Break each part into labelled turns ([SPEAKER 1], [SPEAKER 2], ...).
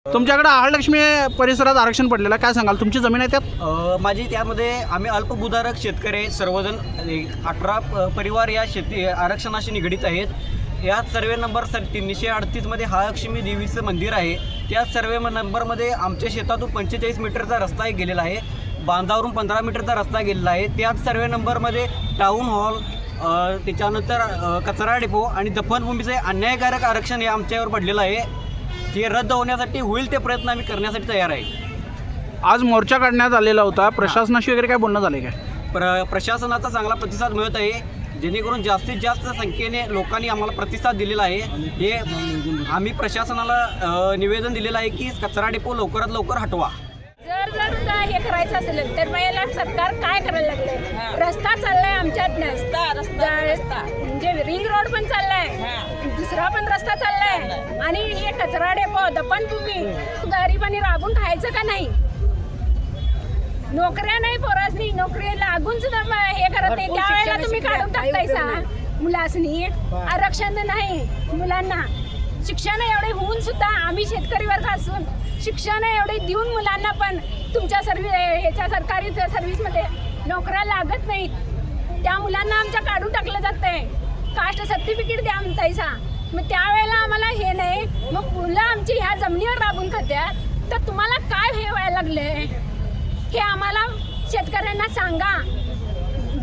[SPEAKER 1] तुमच्याकडे आहारलक्ष्मी परिसरात आरक्षण पडलेलं आहे, काय सांगाल? तुमची जमीन आहे त्यात?
[SPEAKER 2] माझी त्यामध्ये आम्ही अल्पभूधारक शेतकरी सर्वजण 18 परिवार या शेती आरक्षणाशी निगडीत आहेत। यात सर्वे नंबर 338 मध्ये महालक्ष्मी देवीचं मंदिर आहे। त्या सर्वे नंबरमध्ये आमच्या शेतातून 45 मीटरचा रस्ता गेलेला आहे, बांधावरून 15 मीटरचा रस्ता गेलेला आहे। त्याच सर्वे नंबरमध्ये टाऊन हॉल, त्याच्यानंतर कचरा डेपो आणि दफनभूमीचे अन्यायकारक आरक्षण हे आमच्यावर पडलेलं आहे। ते रद्द होण्यासाठी होईल ते प्रयत्न आम्ही करण्यासाठी तयार आहे।
[SPEAKER 1] आज मोर्चा काढण्यात आलेला होता, प्रशासनाशी वगैरे काय बोलणं झालं काय?
[SPEAKER 2] प्रशासनाचा चांगला प्रतिसाद मिळत आहे, जेणेकरून जास्तीत जास्त संख्येने लोकांनी आम्हाला प्रतिसाद दिलेला आहे। हे आम्ही प्रशासनाला निवेदन दिलेलं आहे की कचरा डेपो लवकरात लवकर हटवा।
[SPEAKER 3] जर हे करायचं असेल तर मला सरकार काय करायला लागले? रस्ता चाललाय आमच्यात, रस्ता म्हणजे रिंग रोड पण चाललाय, दुसरा पण रस्ता चाललाय आणि हे कचरा डेपो, दफनभूमी, गरिबांनी राबून खायचं का नाही? नोकऱ्या नाही पोरासनी, नोकरी लागून सुद्धा हे करत नाही, त्यावेळेला तुम्ही काढून टाकतायसा मुलासनी। आरक्षण नाही मुलांना, शिक्षण एवढे होऊन सुद्धा आम्ही शेतकरी वर्ग असून शिक्षण एवढे देऊन मुलांना पण तुमच्या ह्याच्या सरकारी सर्व्हिसमध्ये नोकऱ्या लागत नाहीत, त्या मुलांना आमच्या काढून टाकलं जातंय। कास्ट सर्टिफिकेट द्या म्हणतायसा, मग त्यावेळेला आम्हाला हे नाही, मग मुलं आमची ह्या जमिनीवर राबून खात्यात, तर तुम्हाला काय हे व्हायला लागलंय हे आम्हाला शेतकऱ्यांना सांगा।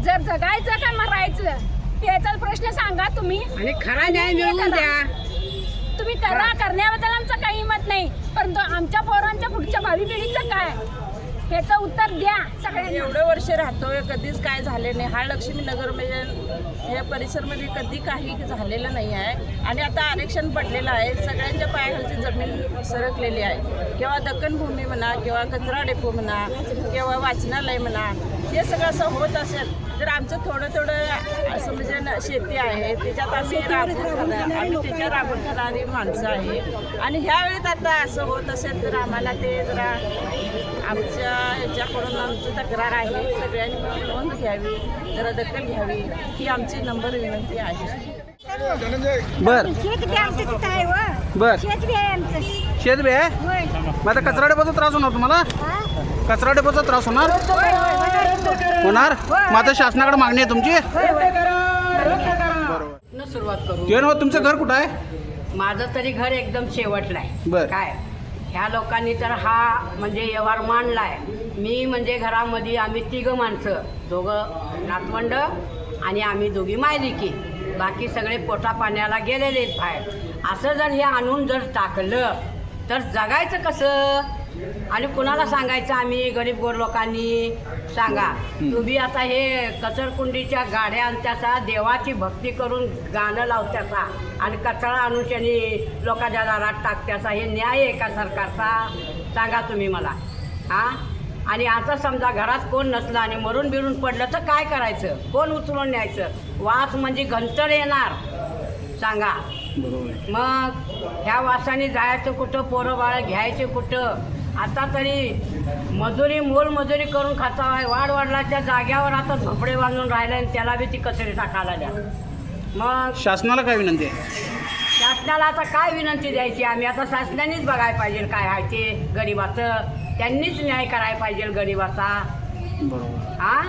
[SPEAKER 3] जर जगायचं का मरायचं याचा प्रश्न सांगा तुम्ही,
[SPEAKER 4] आणि खरा न्याय मिळवून द्या।
[SPEAKER 3] तुम्ही करा, करण्याबद्दल आमचं काही मत नाही, परंतु आमच्या पोरांच्या पुढच्या भावी पिढीचं काय ह्याचं उत्तर द्या सगळ्यांना।
[SPEAKER 4] एवढं वर्ष राहतोय, कधीच काय झाले नाही। महालक्ष्मी नगर म्हणजे या परिसरमध्ये कधी काही झालेलं नाही आहे आणि आता आरक्षण पडलेलं आहे। सगळ्यांच्या पायाखालची जमीन सरकलेली आहे, किंवा दक्कनभूमी म्हणा, किंवा कचरा डेपो म्हणा, किंवा वाचनालय म्हणा, हे सगळं असं होत असेल तर आमचं थोडं थोडं असं म्हणजे शेती आहे, त्याच्यात आम्ही त्याच्या राबून खाणारी माणसं आहे। आणि ह्या वेळेत आता असं होत असेल तर आम्हाला ते जरा आमच्या ह्याच्याकडून आमची तक्रार आहे, सगळ्यांनी नोंद घ्यावी, जरा दखल घ्यावी ही आमची नंबर विनंती आहे।
[SPEAKER 1] बर बर, शेत बी आहे, मग आता कचरा डेपोचा त्रास होणार तुम्हाला? कचरा डेपोचा त्रास होणार होणार मग आता शासनाकडे मागणी आहे तुमची?
[SPEAKER 5] न सुरुवात करू।
[SPEAKER 1] ते नव्ह, तुमचं घर कुठं आहे?
[SPEAKER 5] माझं तरी घर एकदम शेवटला आहे।
[SPEAKER 1] बर.
[SPEAKER 5] काय ह्या लोकांनी तर हा म्हणजे व्यवहार मांडलाय। मी म्हणजे घरामध्ये आम्ही 3 माणसं, 2 नातवंड आणि आम्ही 2 मायलिकी, बाकी सगळे पोटा पाण्याला गेलेले आहेत बाहेर। असं जर हे आणून जर टाकलं तर जगायचं कसं? आणि कुणाला सांगायचं? आम्ही गरीब गोर लोकांनी सांगा। तुम्ही आता हे कचरकुंडीच्या गाड्या आणत्याचा, देवाची भक्ती करून गाणं लावत्याचा आणि कचरा आणून त्यांनी लोकांच्या दारात टाकत्याचा, हे न्याय आहे का सरकारचा? सांगा तुम्ही मला। हां, आणि आता समजा घरात कोण नसलं आणि मरून बिरून पडलं तर काय करायचं? कोण उचलून न्यायचं? वास म्हणजे घंटर येणार, सांगा। मग ह्या वासाने जायचं कुठं? पोरं बाळ घ्यायचे कुठं? आता तरी मजुरी मोलमजुरी करून खाता आहे, वाढवाडलाच्या जाग्यावर आता झोपडे बांधून राहिले आणि त्याला बी ती कचरे टाकायला द्या। मग
[SPEAKER 1] शासनाला काय विनंती आहे?
[SPEAKER 5] शासनाला आता काय विनंती द्यायची आम्ही? आता शासनानेच बघायला पाहिजे काय आहे ते गरिबाचं, त्यांनीच न्याय करायला पाहिजे गरिबाचा।
[SPEAKER 1] बरोबर.
[SPEAKER 5] हां,